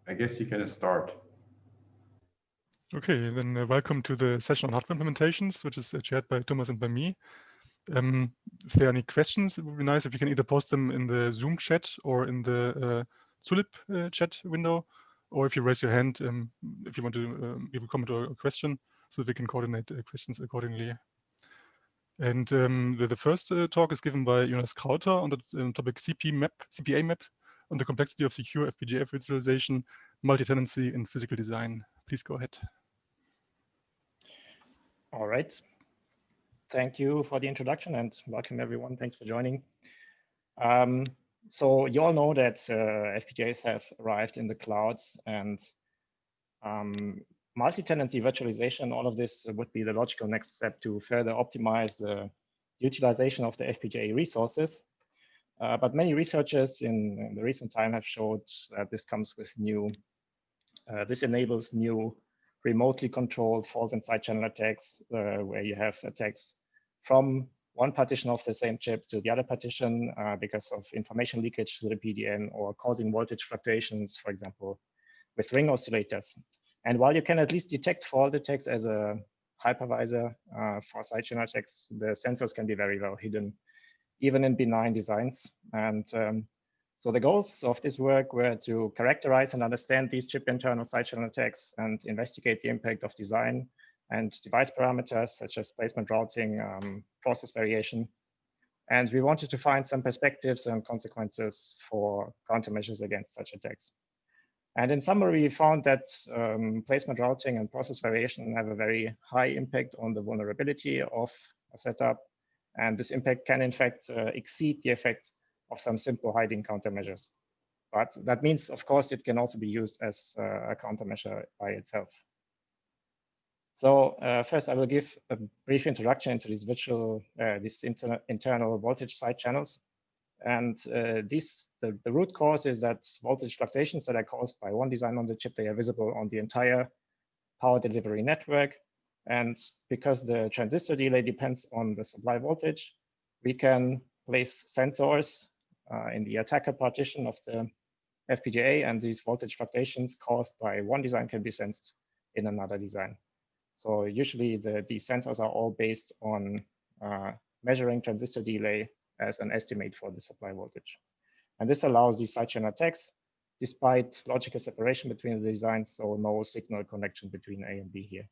I guess you can start. Okay, then welcome to the session on hardware implementations, which is chaired by Thomas and by me. If there are any questions, it would be nice if you can either post them in the Zoom chat or in the Zulip chat window, or if you raise your hand if you want to give a comment or a question, so that we can coordinate questions accordingly. And the first talk is given by Jonas Krauter on the topic CPA map on the complexity of secure FPGA virtualization, multi-tenancy, and physical design. Please go ahead. All right. Thank you for the introduction and welcome everyone. Thanks for joining. So you all know that FPGAs have arrived in the clouds, and multi-tenancy virtualization, all of this would be the logical next step to further optimize the utilization of the FPGA resources. But many researchers in the recent time have showed that this comes with this enables new remotely controlled fault and side channel attacks, where you have attacks from one partition of the same chip to the other partition because of information leakage to the PDN or causing voltage fluctuations, for example, with ring oscillators. And while you can at least detect fault attacks as a hypervisor for side channel attacks, the sensors can be very well hidden, even in benign designs. And so the goals of this work were to characterize and understand these chip internal side channel attacks and investigate the impact of design and device parameters such as placement routing, process variation. And we wanted to find some perspectives and consequences for countermeasures against such attacks. And in summary, we found that placement routing and process variation have a very high impact on the vulnerability of a setup. And this impact can, in fact, exceed the effect of some simple hiding countermeasures. But that means, of course, it can also be used as a countermeasure by itself. So first, I will give a brief introduction into these internal voltage side channels. And the root cause is that voltage fluctuations that are caused by one design on the chip, they are visible on the entire power delivery network. And because the transistor delay depends on the supply voltage, we can place sensors in the attacker partition of the FPGA, and these voltage fluctuations caused by one design can be sensed in another design. So usually these sensors are all based on measuring transistor delay as an estimate for the supply voltage. And this allows these side channel attacks despite logical separation between the designs, so no signal connection between A and B here.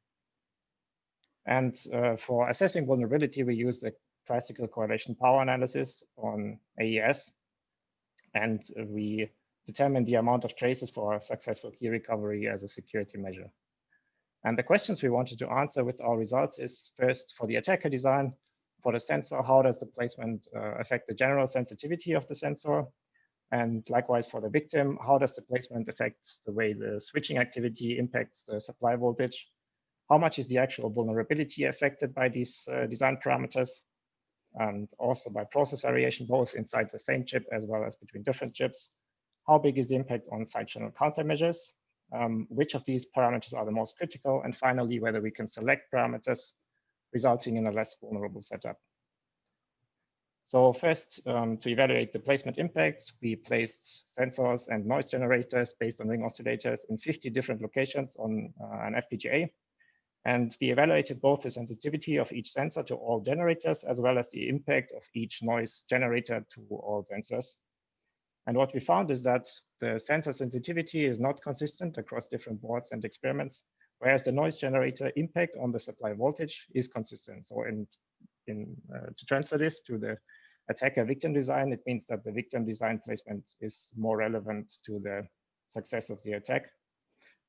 And for assessing vulnerability, we use the classical correlation power analysis on AES, and we determine the amount of traces for a successful key recovery as a security measure. And the questions we wanted to answer with our results is first, for the attacker design, for the sensor, how does the placement affect the general sensitivity of the sensor? And likewise for the victim, how does the placement affect the way the switching activity impacts the supply voltage? How much is the actual vulnerability affected by these design parameters? And also by process variation, both inside the same chip as well as between different chips. How big is the impact on side channel countermeasures? Which of these parameters are the most critical? And finally, whether we can select parameters resulting in a less vulnerable setup. So first, to evaluate the placement impact, we placed sensors and noise generators based on ring oscillators in 50 different locations on an FPGA. And we evaluated both the sensitivity of each sensor to all generators, as well as the impact of each noise generator to all sensors. And what we found is that the sensor sensitivity is not consistent across different boards and experiments, whereas the noise generator impact on the supply voltage is consistent. So to transfer this to the attacker victim design, it means that the victim design placement is more relevant to the success of the attack,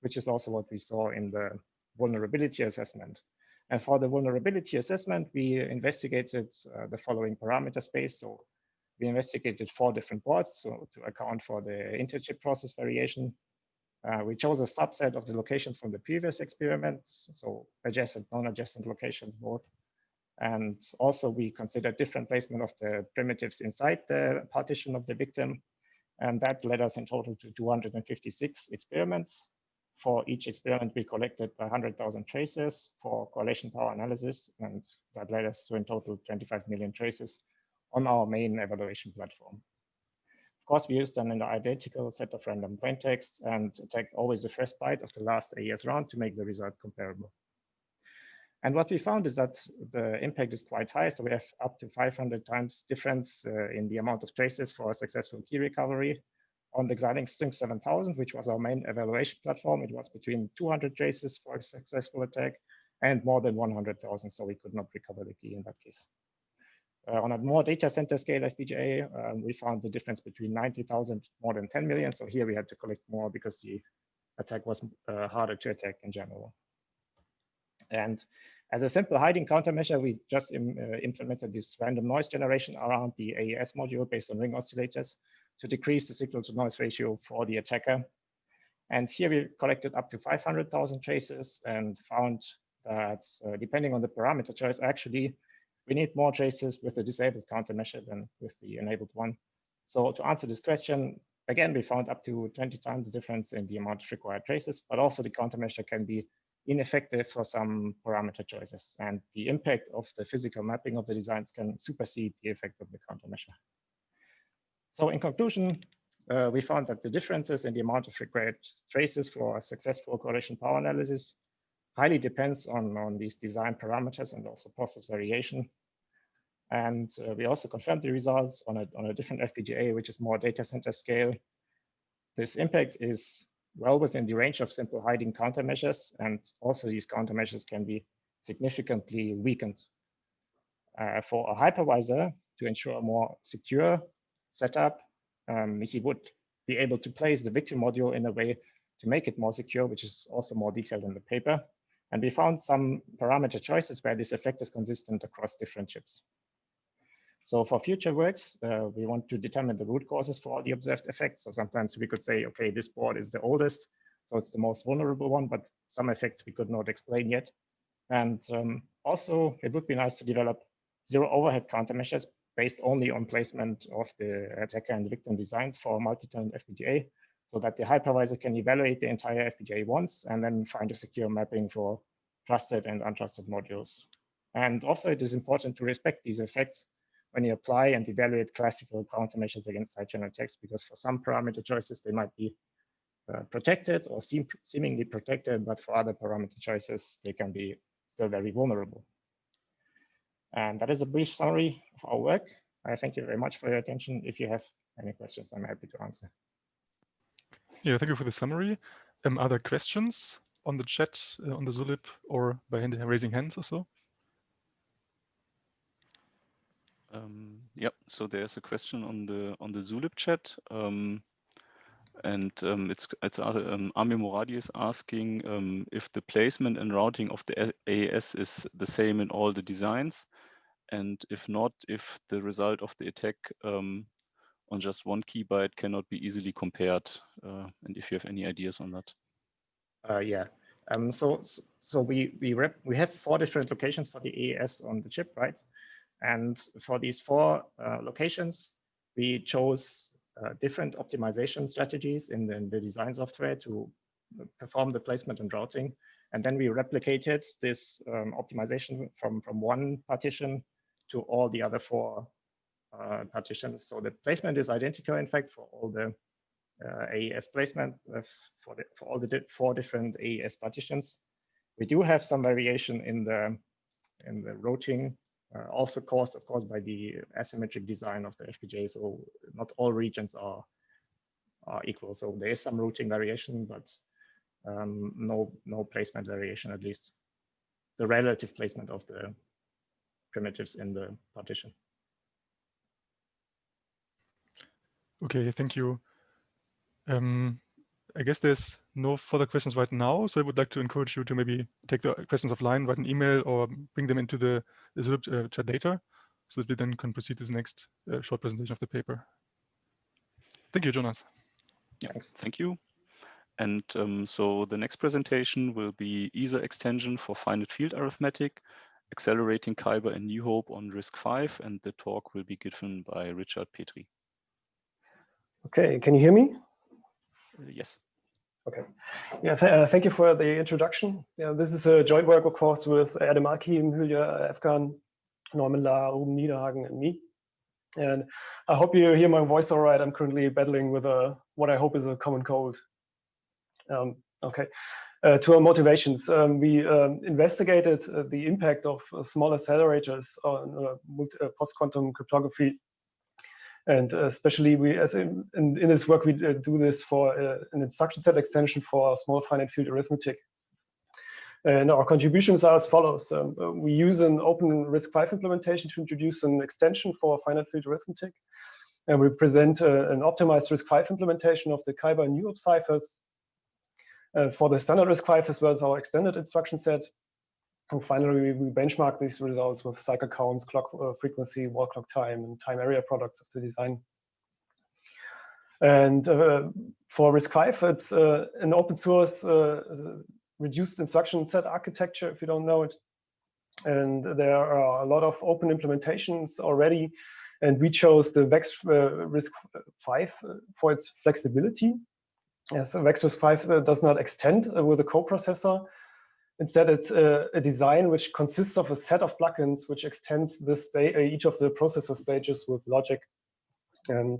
which is also what we saw in the vulnerability assessment. And for the vulnerability assessment, we investigated the following parameter space. So we investigated 4 different boards, so to account for the interchip process variation. We chose a subset of the locations from the previous experiments, so adjacent, non-adjacent locations both. And also we considered different placement of the primitives inside the partition of the victim. And that led us in total to 256 experiments. For each experiment, we collected 100,000 traces for correlation power analysis, and that led us to in total 25 million traces on our main evaluation platform. Of course, we used an identical set of random plaintexts and attacked always the first byte of the last AES round to make the result comparable. And what we found is that the impact is quite high. So we have up to 500 times difference in the amount of traces for a successful key recovery. On the Xilinx Sync 7000, which was our main evaluation platform, it was between 200 traces for a successful attack and more than 100,000. So we could not recover the key in that case. On a more data center scale FPGA, we found the difference between 90,000, more than 10 million. So here we had to collect more because the attack was harder to attack in general. And as a simple hiding countermeasure, we just implemented this random noise generation around the AES module based on ring oscillators to decrease the signal to noise ratio for the attacker. And here we collected up to 500,000 traces and found that depending on the parameter choice, actually, we need more traces with the disabled countermeasure than with the enabled one. So to answer this question, again, we found up to 20 times difference in the amount of required traces, but also the countermeasure can be ineffective for some parameter choices. And the impact of the physical mapping of the designs can supersede the effect of the countermeasure. So in conclusion, we found that the differences in the amount of required traces for a successful correlation power analysis highly depends on these design parameters and also process variation. And we also confirmed the results on a different FPGA, which is more data center scale. This impact is well within the range of simple hiding countermeasures, and also these countermeasures can be significantly weakened. For a hypervisor, to ensure a more secure setup, he would be able to place the victim module in a way to make it more secure, which is also more detailed in the paper. And we found some parameter choices where this effect is consistent across different chips. So for future works, we want to determine the root causes for all the observed effects. So sometimes we could say, okay, this board is the oldest, so it's the most vulnerable one, but some effects we could not explain yet. And also, it would be nice to develop zero overhead countermeasures based only on placement of the attacker and the victim designs for a multi-tenant FPGA, so that the hypervisor can evaluate the entire FPGA once and then find a secure mapping for trusted and untrusted modules. And also, it is important to respect these effects when you apply and evaluate classical countermeasures against side-channel attacks, because for some parameter choices, they might be protected or seemingly protected, but for other parameter choices, they can be still very vulnerable. And that is a brief summary of our work. I thank you very much for your attention. If you have any questions, I'm happy to answer. Yeah, thank you for the summary. Are there questions on the chat, on the Zulip, or by raising hands or so? Yep. So there's a question on the Zulip chat, and it's Amir Moradi is asking if the placement and routing of the AES is the same in all the designs, and if not, if the result of the attack on just one key byte cannot be easily compared, and if you have any ideas on that. Yeah. So we have 4 different locations for the AES on the chip, right? And for these 4 locations, we chose different optimization strategies in the design software to perform the placement and routing. And then we replicated this optimization from one partition to all the other 4 partitions. So the placement is identical, in fact, for all the AES placement for all the 4 different AES partitions. We do have some variation in the routing, also caused, of course, by the asymmetric design of the FPGA. So not all regions are equal. So there is some routing variation, but no placement variation, at least the relative placement of the primitives in the partition. Okay, thank you. I guess there's no further questions right now, so I would like to encourage you to maybe take the questions offline, write an email, or bring them into the Zulip chat later, so that we then can proceed to the next short presentation of the paper. Thank you, Jonas. Yeah, thank you. And so the next presentation will be ESA extension for finite field arithmetic, accelerating Kyber and New Hope on RISC-V, and the talk will be given by Richard Petri. Okay, can you hear me? Yes. Okay. Yeah, thank you for the introduction. Yeah, this is a joint work, of course, with Adam Akim, Hülya Efkan, Norman La, Ruben Niederhagen, and me. And I hope you hear my voice all right. I'm currently battling with what I hope is a common cold. Okay. To our motivations, we investigated the impact of small accelerators on post-quantum cryptography. And especially in this work, we do this for an instruction set extension for small finite field arithmetic. And our contributions are as follows. We use an open RISC-V implementation to introduce an extension for finite field arithmetic. And we present an optimized RISC-V implementation of the Kyber and Neuhoff ciphers for the standard RISC-V as well as our extended instruction set. And finally, we benchmark these results with cycle counts, clock frequency, wall clock time, and time area products of the design. And for RISC-V, it's an open source reduced instruction set architecture, if you don't know it. And there are a lot of open implementations already. And we chose the VexRiscv for its flexibility. Yes, VexRiscv does not extend with a coprocessor. Instead, it's a design which consists of a set of plugins which extends each of the processor stages with logic. And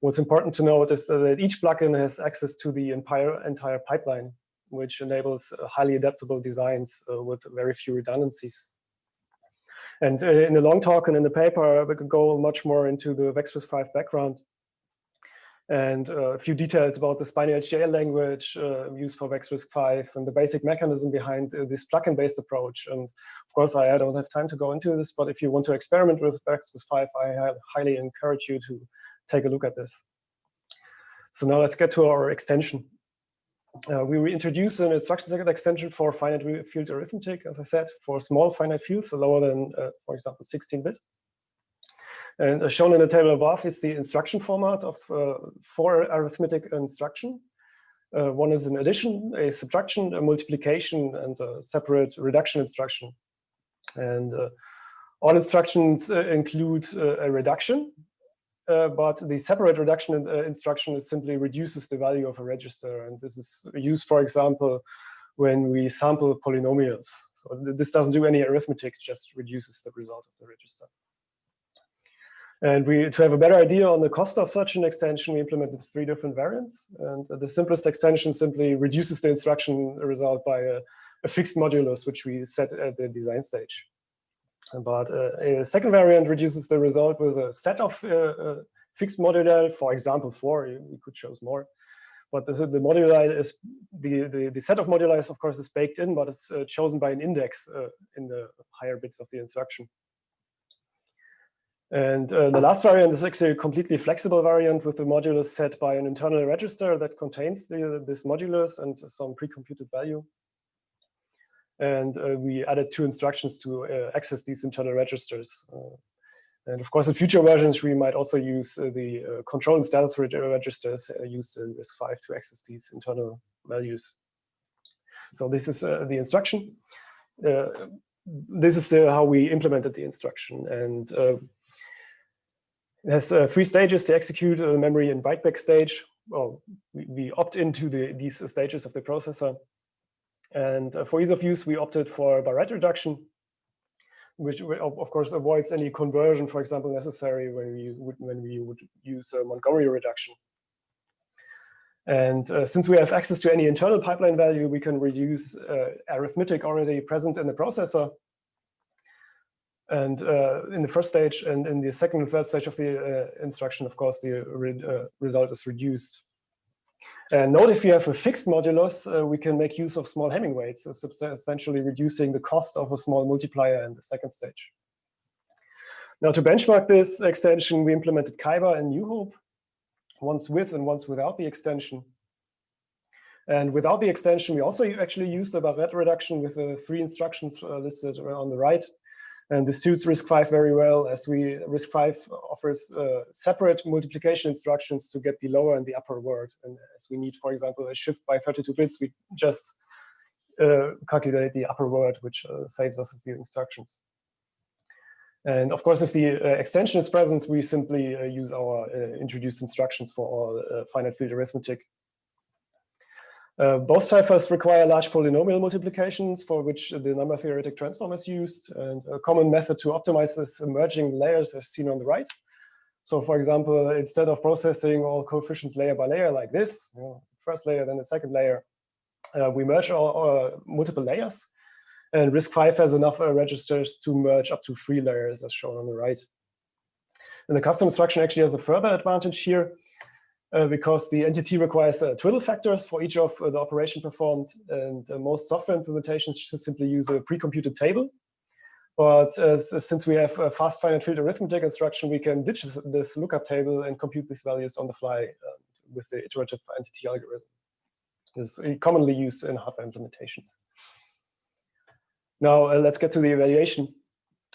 what's important to note is that each plugin has access to the entire pipeline, which enables highly adaptable designs with very few redundancies. And in the long talk and in the paper, we could go much more into the VexRiscv background and a few details about the Spiny HDL language used for VexRiscv and the basic mechanism behind this plugin-based approach. And of course, I don't have time to go into this, but if you want to experiment with VexRiscv, I highly encourage you to take a look at this. So now let's get to our extension. We introduce an instruction set extension for finite field arithmetic, as I said, for small finite fields, so lower than, for example, 16-bit. And as shown in the table above is the instruction format of 4 arithmetic instruction. One is an addition, a subtraction, a multiplication, and a separate reduction instruction. And all instructions include a reduction, but the separate reduction instruction simply reduces the value of a register. And this is used, for example, when we sample polynomials. So this doesn't do any arithmetic, just reduces the result of the register. And to have a better idea on the cost of such an extension, we implemented 3 different variants. And the simplest extension simply reduces the instruction result by a fixed modulus, which we set at the design stage. But a second variant reduces the result with a set of fixed moduli, for example, 4. We could choose more. But the moduli is the set of moduli, of course, is baked in, but it's chosen by an index in the higher bits of the instruction. And the last variant is actually a completely flexible variant with the modulus set by an internal register that contains this modulus and some pre-computed value. And we added 2 instructions to access these internal registers. And of course, in future versions, we might also use the control and status registers used in RISC-V to access these internal values. So this is the instruction. This is how we implemented the instruction. And it has 3 stages to execute: the memory and write-back stage. Well, we opt into these stages of the processor. And for ease of use, we opted for byte reduction, which of course avoids any conversion, for example, necessary when we would use Montgomery reduction. And since we have access to any internal pipeline value, we can reduce arithmetic already present in the processor. And in the first stage and in the second and third stage of the instruction, of course, the result is reduced. And note, if you have a fixed modulus, we can make use of small Hamming weights, so substantially reducing the cost of a small multiplier in the second stage. Now, to benchmark this extension, we implemented Kyber and Neuhoff, once with and once without the extension. And without the extension, we also actually used the byte reduction with the 3 instructions listed on the right. And this suits RISC-V very well, as RISC-V offers separate multiplication instructions to get the lower and the upper word. And as we need, for example, a shift by 32 bits, we just calculate the upper word, which saves us a few instructions. And of course, if the extension is present, we simply use our introduced instructions for all finite field arithmetic. Both ciphers require large polynomial multiplications, for which the number theoretic transform is used. And a common method to optimize this merging layers is seen on the right. So for example, instead of processing all coefficients layer by layer like this, first layer, then the second layer, we merge all multiple layers. And RISC-V has enough registers to merge up to 3 layers, as shown on the right. And the custom instruction actually has a further advantage here, because the entity requires twiddle factors for each of the operation performed. And most software implementations should simply use a pre-computed table. But since we have a fast finite field arithmetic instruction, we can ditch this lookup table and compute these values on the fly with the iterative entity algorithm. This is commonly used in hardware implementations. Now let's get to the evaluation.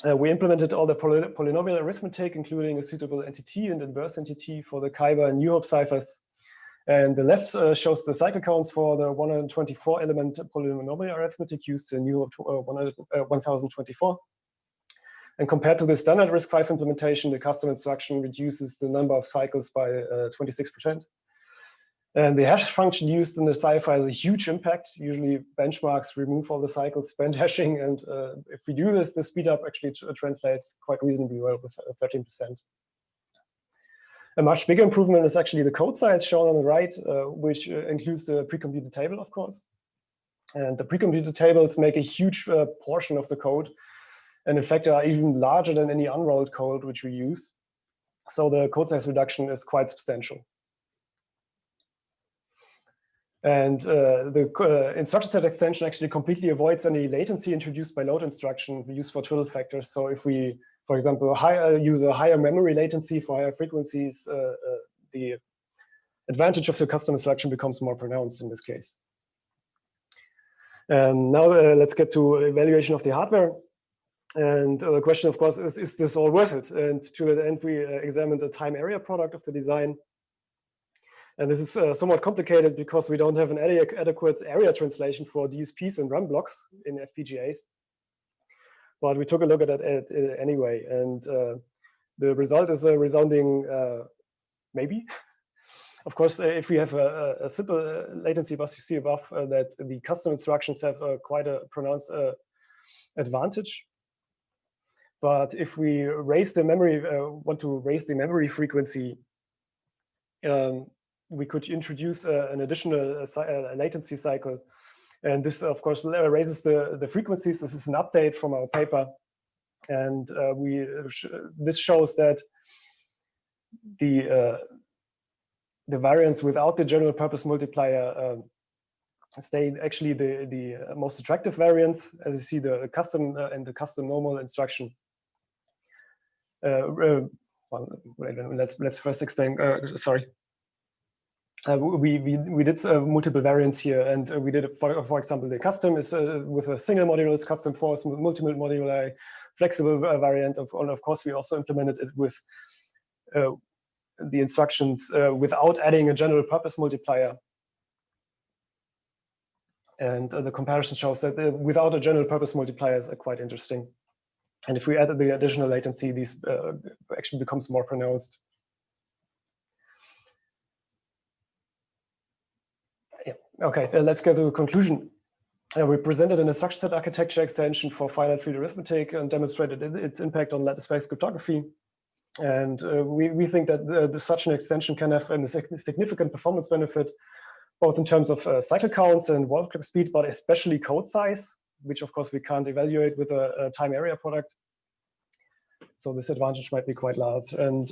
We implemented all the polynomial arithmetic, including a suitable entity and inverse entity for the Kyber and New Hope ciphers. And the left shows the cycle counts for the 124 element polynomial arithmetic used in New Hope 1024. And compared to the standard RISC-V implementation, the custom instruction reduces the number of cycles by 26%. And the hash function used in the cipher has a huge impact. Usually benchmarks remove all the cycles spent hashing. And if we do this, the speed up actually translates quite reasonably well with 13%. A much bigger improvement is actually the code size shown on the right, which includes the pre-computed table, of course. And the pre-computed tables make a huge portion of the code. And in fact, are even larger than any unrolled code which we use. So the code size reduction is quite substantial. And the instruction set extension actually completely avoids any latency introduced by load instruction used for twiddle factors. So if we, for example, use a higher memory latency for higher frequencies, the advantage of the custom instruction becomes more pronounced in this case. Now let's get to evaluation of the hardware. And the question, of course, is this all worth it? And to that end, we examined the time area product of the design. And this is somewhat complicated because we don't have an adequate area translation for DSPs and run blocks in FPGAs. But we took a look at it anyway. And the result is a resounding maybe. Of course, if we have a simple latency bus, you see above that the custom instructions have quite a pronounced advantage. But if we raise the memory, want to raise the memory frequency, we could introduce an additional latency cycle. And this, of course, raises the frequencies. This is an update from our paper. And this shows that the variants without the general purpose multiplier stay actually the most attractive variants. As you see, the custom and the custom normal instruction. Well, let's first explain. Sorry. We did multiple variants here, and we did, for example, the custom is with a single modulus, custom force, multiple moduli, flexible variant. And of course, we also implemented it with the instructions without adding a general purpose multiplier. And the comparison shows that without a general purpose multipliers are quite interesting. And if we add the additional latency, these actually becomes more pronounced. Yeah. Okay, let's get to a conclusion. We presented an instruction set architecture extension for finite field arithmetic and demonstrated its impact on lattice-based cryptography. And we think that such an extension can have a significant performance benefit, both in terms of cycle counts and wall clock speed, but especially code size, which of course we can't evaluate with a time area product. So this advantage might be quite large. And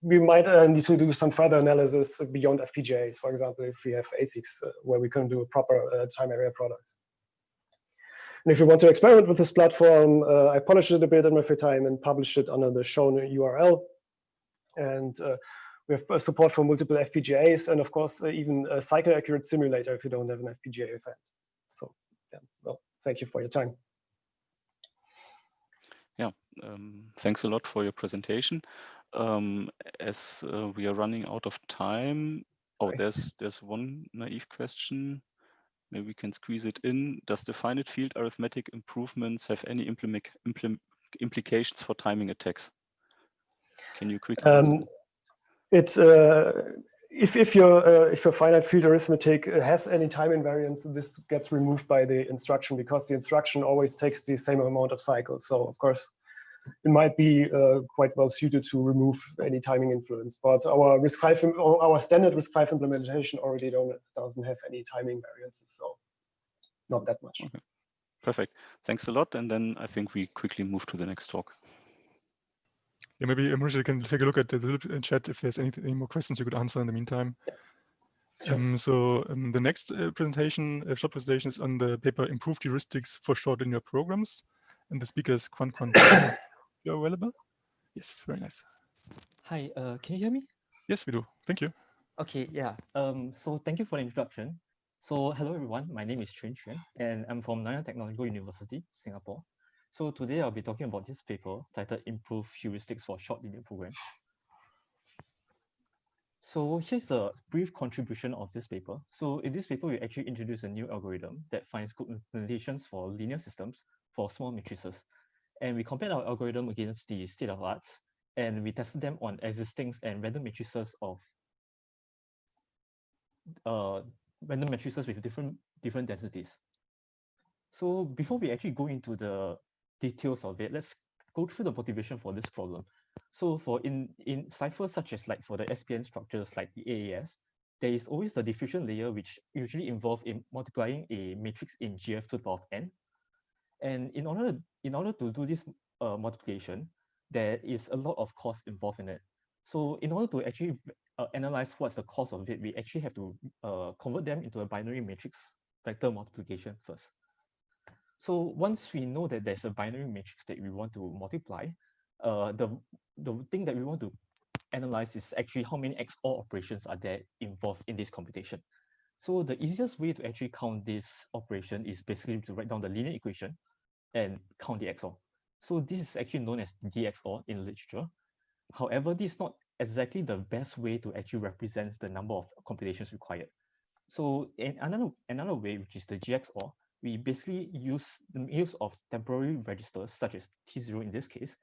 we might need to do some further analysis beyond FPGAs, for example, if we have ASICs where we can do a proper time area product. And if you want to experiment with this platform, I polished it a bit in my free time and published it under the shown URL. And we have support for multiple FPGAs and, of course, even a cycle accurate simulator if you don't have an FPGA event. So, yeah, well, thank you for your time. Yeah, thanks a lot for your presentation. As we are running out of time, there's one naive question. Maybe we can squeeze it in. Does the finite field arithmetic improvements have any implications for timing attacks? Can you quickly answer? It's if your finite field arithmetic has any time invariance, this gets removed by the instruction because the instruction always takes the same amount of cycles. So of course, it might be quite well suited to remove any timing influence. But our RISC-V, our standard RISC-V implementation already doesn't have any timing variances, so not that much. Okay. Perfect. Thanks a lot. And then I think we quickly move to the next talk. Yeah, maybe Mauricio, you can take a look at the chat if there's any more questions you could answer in the meantime. Sure. The next presentation, short presentation, is on the paper Improved Heuristics for Short Linear Programs. And the speaker is Quan. You're available? Yes, very nice. Hi, can you hear me? Yes, we do. Thank you. Okay, yeah. So thank you for the introduction. So hello everyone, my name is Chuan Chuan and I'm from Nanyang Technological University, Singapore. So today I'll be talking about this paper titled Improved Heuristics for Short Linear Programs. So here's a brief contribution of this paper. So in this paper, we actually introduce a new algorithm that finds good implementations for linear systems for small matrices. And we compared our algorithm against the state of arts, and we tested them on existing and random matrices of with different densities. So before we actually go into the details of it, let's go through the motivation for this problem. So for in ciphers such as like for the SPN structures like the AES, there is always the diffusion layer which usually involve in multiplying a matrix in GF to the power of n. And in order to do this multiplication, there is a lot of cost involved in it. So in order to actually analyze what's the cost of it, we actually have to convert them into a binary matrix vector multiplication first. So once we know that there's a binary matrix that we want to multiply, the thing that we want to analyze is actually how many XOR operations are there involved in this computation. So the easiest way to actually count this operation is basically to write down the linear equation and count the XOR. So this is actually known as DXOR in literature. However, this is not exactly the best way to actually represent the number of computations required. So in another way, which is the GXOR, we basically use the use of temporary registers, such as T0 in this case,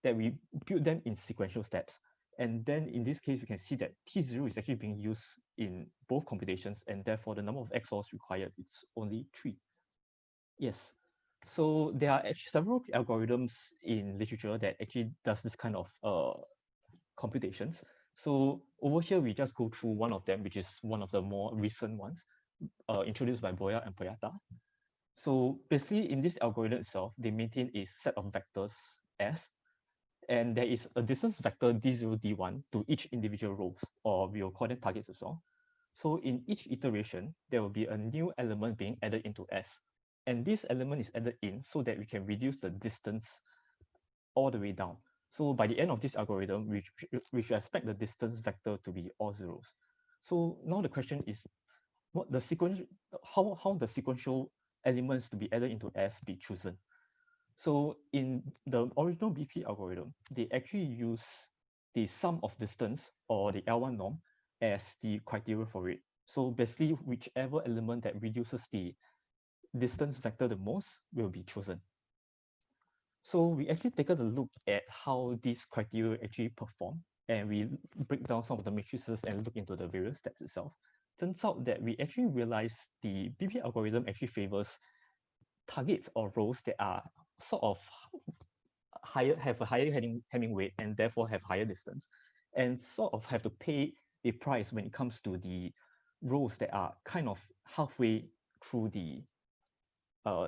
that we build them in sequential steps. And then in this case, we can see that T0 is actually being used in both computations, and therefore the number of XORs required is only 3. Yes. So there are actually several algorithms in literature that actually does this kind of computations. So over here, we just go through one of them, which is one of the more recent ones, introduced by Boya and Poyata. So basically, in this algorithm itself, they maintain a set of vectors S, and there is a distance vector D0, D1 to each individual rows, or we will call them targets as well. So in each iteration, there will be a new element being added into S. And this element is added in so that we can reduce the distance all the way down. So by the end of this algorithm, we should expect the distance vector to be all zeros. So now the question is, what the sequence, how the sequential elements to be added into S be chosen? So in the original BP algorithm, they actually use the sum of distance, or the L1 norm, as the criteria for it. So basically, whichever element that reduces the distance vector the most will be chosen. So we actually taken a look at how these criteria actually perform, and we break down some of the matrices and look into the various steps itself. Turns out that we actually realized the BP algorithm actually favors targets or rows that are sort of have a higher Hamming weight and therefore have higher distance, and sort of have to pay a price when it comes to the rows that are kind of halfway through the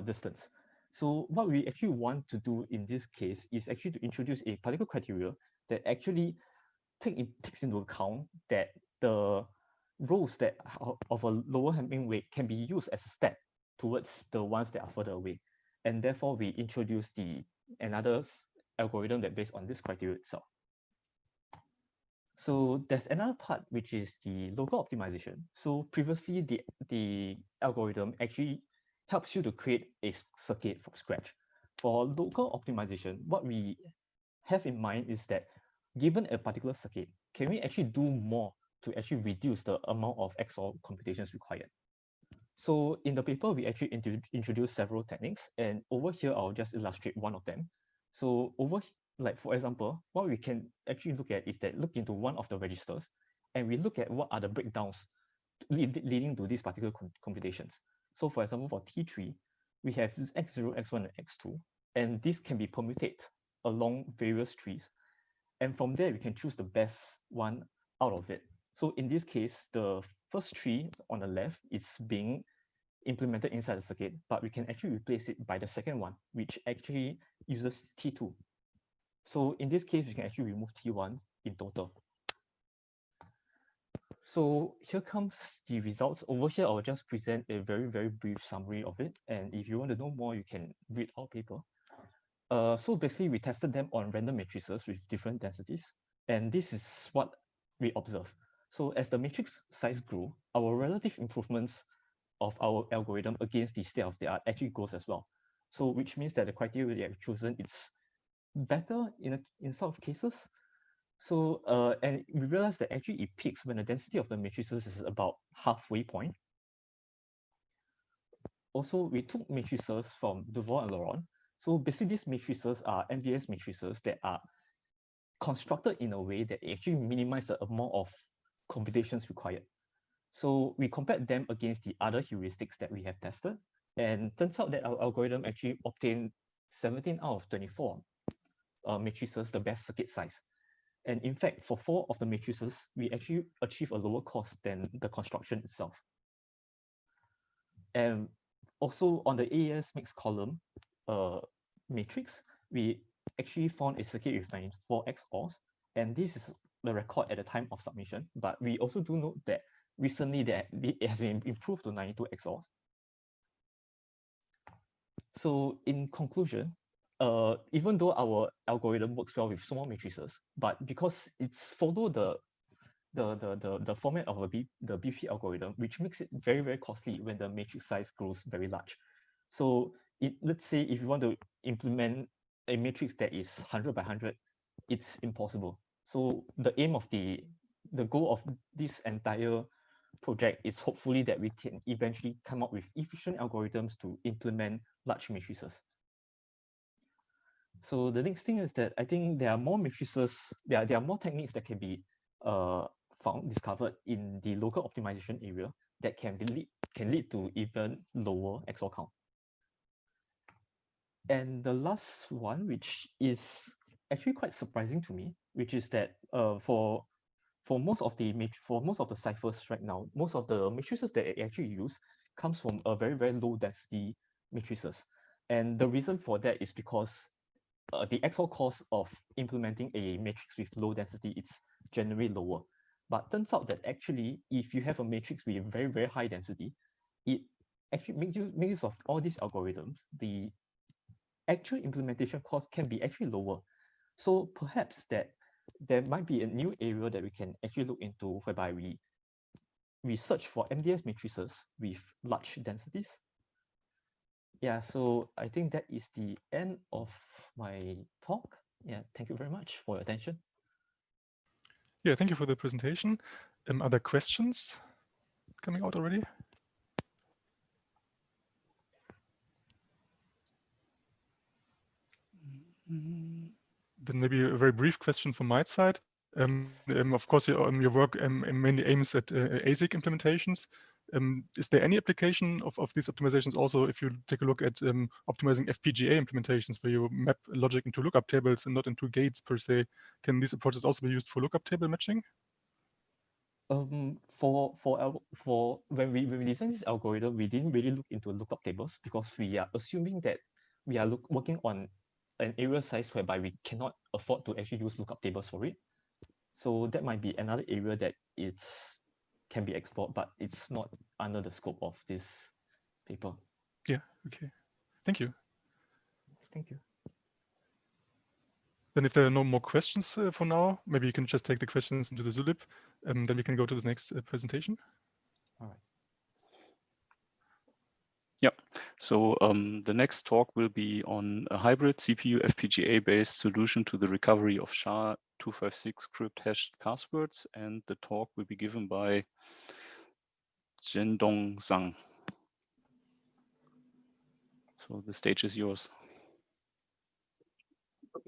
distance. So what we actually want to do in this case is actually to introduce a particular criteria that actually takes into account that the rows that are of a lower Hamming weight can be used as a step towards the ones that are further away. And therefore, we introduce another algorithm that based on this criteria itself. So there's another part, which is the local optimization. So previously, the algorithm actually helps you to create a circuit from scratch. For local optimization, what we have in mind is that given a particular circuit, can we actually do more to actually reduce the amount of XOR computations required? So in the paper, we actually introduced several techniques, and over here, I'll just illustrate one of them. So for example, what we can actually look at is that look into one of the registers, and we look at what are the breakdowns leading to these particular computations. So for example, for T3, we have X0, X1, and X2, and this can be permuted along various trees. And from there, we can choose the best one out of it. So in this case, the first tree on the left is being implemented inside the circuit, but we can actually replace it by the second one, which actually uses T2. So in this case, we can actually remove T1 in total. So here comes the results. Over here, I'll just present a very, very brief summary of it. And if you want to know more, you can read our paper. So basically, we tested them on random matrices with different densities. And this is what we observe. So as the matrix size grew, our relative improvements of our algorithm against the state of the art actually goes as well. So which means that the criteria we have chosen is better in some cases. So and we realized that actually it peaks when the density of the matrices is about halfway point. Also, we took matrices from Duval and Laurent. So basically, these matrices are MVS matrices that are constructed in a way that actually minimize the amount of computations required. So we compared them against the other heuristics that we have tested, and turns out that our algorithm actually obtained 17 out of 24 matrices, the best circuit size. And in fact, for 4 of the matrices, we actually achieve a lower cost than the construction itself. And also on the AES mixed column matrix, we actually found a circuit with 94 XORs, and this is the record at the time of submission. But we also do note that recently that it has been improved to 92 XORs. So in conclusion, even though our algorithm works well with small matrices, but because it's follow the format of the BP algorithm, which makes it very, very costly when the matrix size grows very large. So let's say if you want to implement a matrix that is 100 by 100, it's impossible. So the aim of the goal of this entire project is hopefully that we can eventually come up with efficient algorithms to implement large matrices. So the next thing is that I think there are more matrices, there are more techniques that can be discovered in the local optimization area that can lead to even lower XOR count. And the last one, which is actually quite surprising to me, which is that for most of the ciphers right now, most of the matrices that I actually use comes from a very, very low density matrices. And the reason for that is because the XOR cost of implementing a matrix with low density is generally lower. But turns out that actually, if you have a matrix with very, very high density, it actually makes use of all these algorithms. The actual implementation cost can be actually lower. So perhaps that there might be a new area that we can actually look into, whereby we search for MDS matrices with large densities. Yeah, so I think that is the end of my talk. Yeah, thank you very much for your attention. Yeah, thank you for the presentation. Are there questions coming out already? Then maybe a very brief question from my side. Of course, your work mainly aims at ASIC implementations. Is there any application of these optimizations also if you take a look at optimizing FPGA implementations where you map logic into lookup tables and not into gates per se? Can these approaches also be used for lookup table matching? For when we designed this algorithm, we didn't really look into lookup tables because we are assuming that we are working on an area size whereby we cannot afford to actually use lookup tables for it. So that might be another area that can be explored, but it's not under the scope of this paper. Yeah, okay. Thank you. Thank you. Then if there are no more questions for now, maybe you can just take the questions into the Zulip, then we can go to the next presentation. All right. Yep. So the next talk will be on a hybrid CPU FPGA-based solution to the recovery of SHA-256 crypt hashed passwords, and the talk will be given by Zhendong Zhang. So the stage is yours.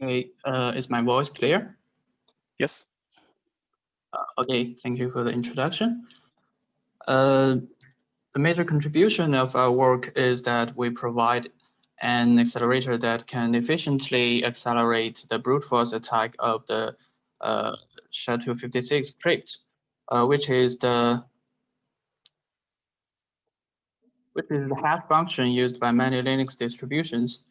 Okay, is my voice clear? Yes. Okay, thank you for the introduction. The major contribution of our work is that we provide an accelerator that can efficiently accelerate the brute force attack of the SHA-256 crypt, which is the hash function used by many Linux distributions.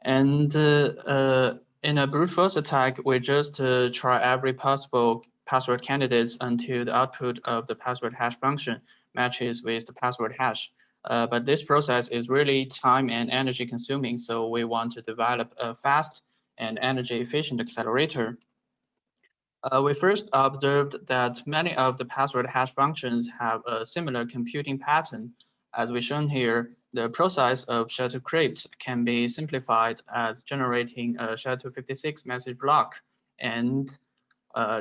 And in a brute force attack, we just try every possible password candidates until the output of the password hash function matches with the password hash. But this process is really time and energy consuming, so we want to develop a fast and energy efficient accelerator. We first observed that many of the password hash functions have a similar computing pattern. As we shown here, the process of SHA-2 can be simplified as generating a SHA-256 message block and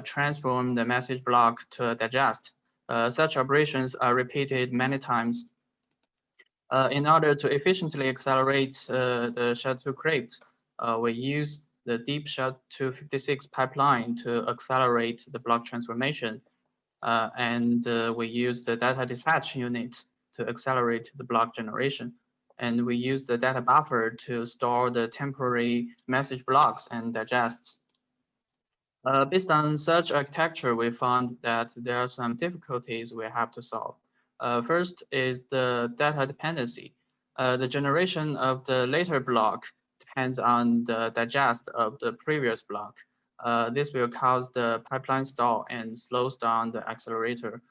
transform the message block to a digest. Such operations are repeated many times. In order to efficiently accelerate the SHA-2 we use the deep SHA-256 pipeline to accelerate the block transformation. And we use the data dispatch unit to accelerate the block generation. And we use the data buffer to store the temporary message blocks and digests. Based on such architecture, we found that there are some difficulties we have to solve. First is the data dependency. The generation of the later block depends on the digest of the previous block. This will cause the pipeline stall and slows down the accelerator.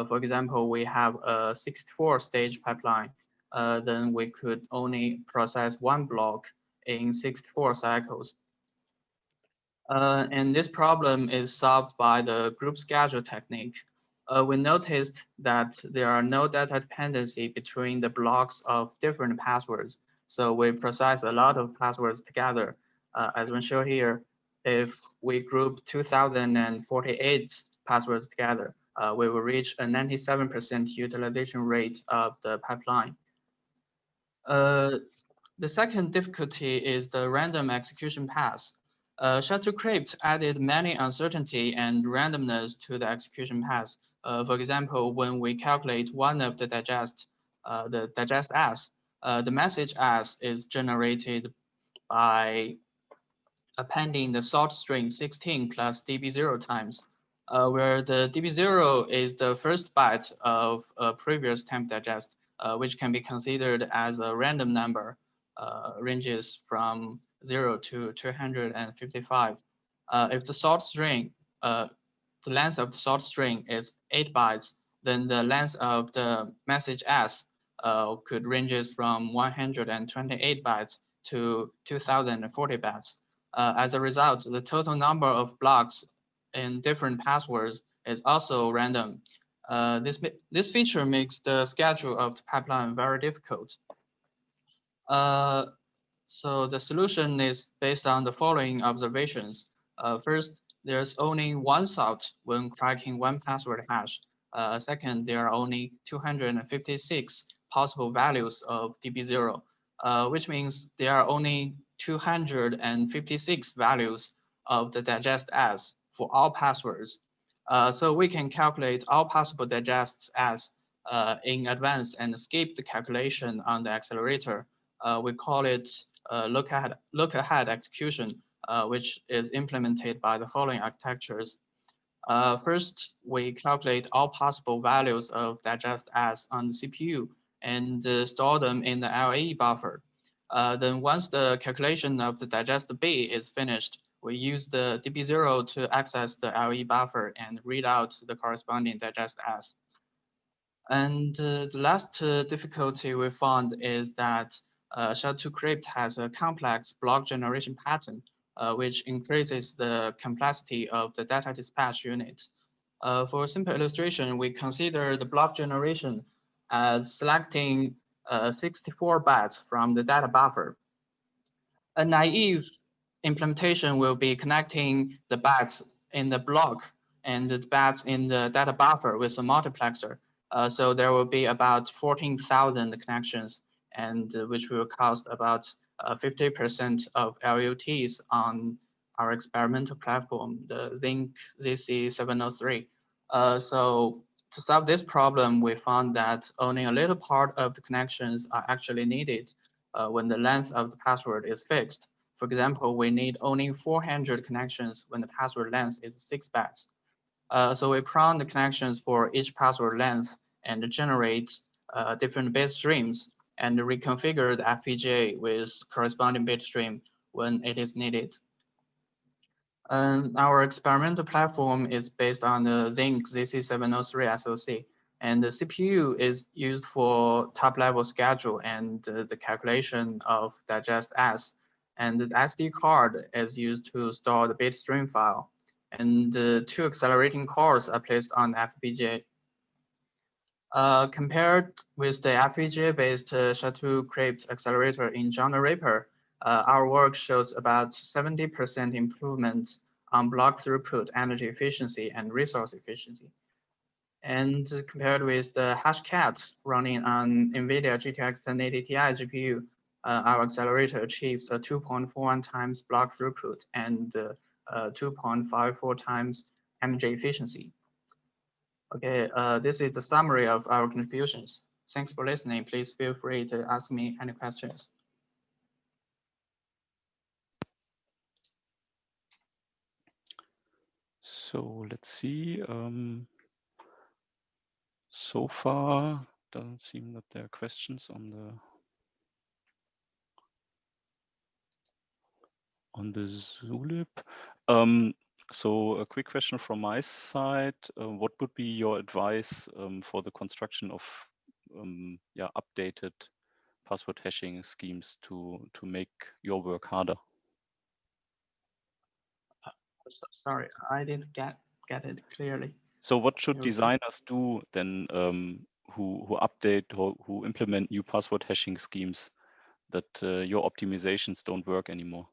For example, we have a 64-stage pipeline. Then we could only process one block in 64 cycles. And this problem is solved by the group schedule technique. We noticed that there are no data dependency between the blocks of different passwords. So we process a lot of passwords together. As we show here, if we group 2048 passwords together, we will reach a 97% utilization rate of the pipeline. The second difficulty is the random execution path. SHA-2 added many uncertainty and randomness to the execution path. For example, when we calculate one of the digest S, the message S is generated by appending the sort string 16 plus db0 times, where the db0 is the first byte of a previous temp digest, which can be considered as a random number, ranges from 0 to 255. If the sort string, the length of the sort string is 8 bytes, then the length of the message S could ranges from 128 bytes to 2040 bytes. As a result, the total number of blocks in different passwords is also random. This feature makes the schedule of the pipeline very difficult. So the solution is based on the following observations. First, there's only one sort when cracking one password hash. Second, there are only 256 possible values of db0, which means there are only 256 values of the digest S for all passwords. So we can calculate all possible digests S in advance and skip the calculation on the accelerator. We call it look ahead execution, which is implemented by the following architectures. First, we calculate all possible values of digest S on the CPU and store them in the LAE buffer. Then once the calculation of the digest B is finished, we use the db0 to access the LAE buffer and read out the corresponding digest S. And the last difficulty we found is that SHA-2 has a complex block generation pattern, which increases the complexity of the data dispatch unit. For simple illustration, we consider the block generation as selecting 64 bytes from the data buffer. A naive implementation will be connecting the bytes in the block and the bytes in the data buffer with a multiplexer. So there will be about 14,000 connections, and which will cost about 50% of LUTs on our experimental platform, the Zinc ZC703. So to solve this problem, we found that only a little part of the connections are actually needed. when the length of the password is fixed. For example, we need only 400 connections when the password length is 6 bytes. So we prompt the connections for each password length and generate different bit streams and reconfigure the FPGA with corresponding bit stream when it is needed. Our experimental platform is based on the Zinc ZC703 SoC, and the CPU is used for top-level schedule and the calculation of digest S, and the SD card is used to store the bit stream file, and the 2 accelerating cores are placed on the FPGA. Compared with the FPGA-based SHA-2 accelerator in John the Ripper, our work shows about 70% improvement on block throughput, energy efficiency, and resource efficiency. And compared with the Hashcat running on NVIDIA GTX 1080 Ti GPU, our accelerator achieves a 2.41 times block throughput and 2.54 times energy efficiency. Okay, this is the summary of our contributions. Thanks for listening. Please feel free to ask me any questions. So let's see. So far, doesn't seem that there are questions on the Zulip. So a quick question from my side. What would be your advice for the construction of updated password hashing schemes to make your work harder? Sorry, I didn't get it clearly. So what should designers do then who update or who implement new password hashing schemes that your optimizations don't work anymore?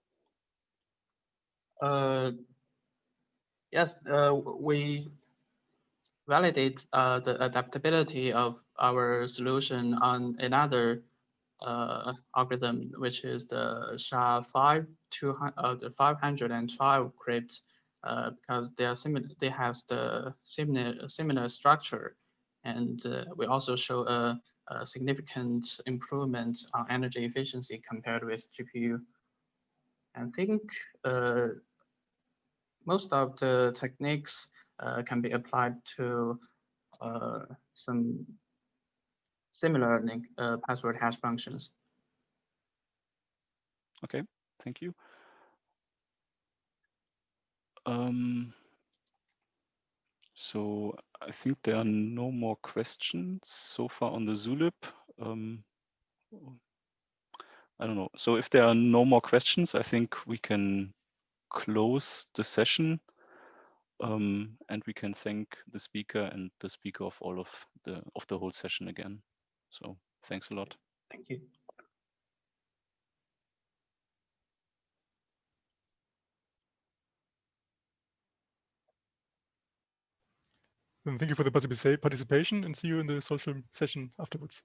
Yes, we validate the adaptability of our solution on another algorithm, which is the SHA-5 the 512 crypt, because they are similar. They have the similar structure, and we also show a significant improvement on energy efficiency compared with GPU. I think most of the techniques can be applied to some similar password hash functions. Okay, thank you. So I think there are no more questions so far on the Zulip. I don't know. So if there are no more questions, I think we can close the session, and we can thank the speaker and the speaker of all of the whole session again. So thanks a lot. Thank you. And thank you for the participation, and see you in the social session afterwards.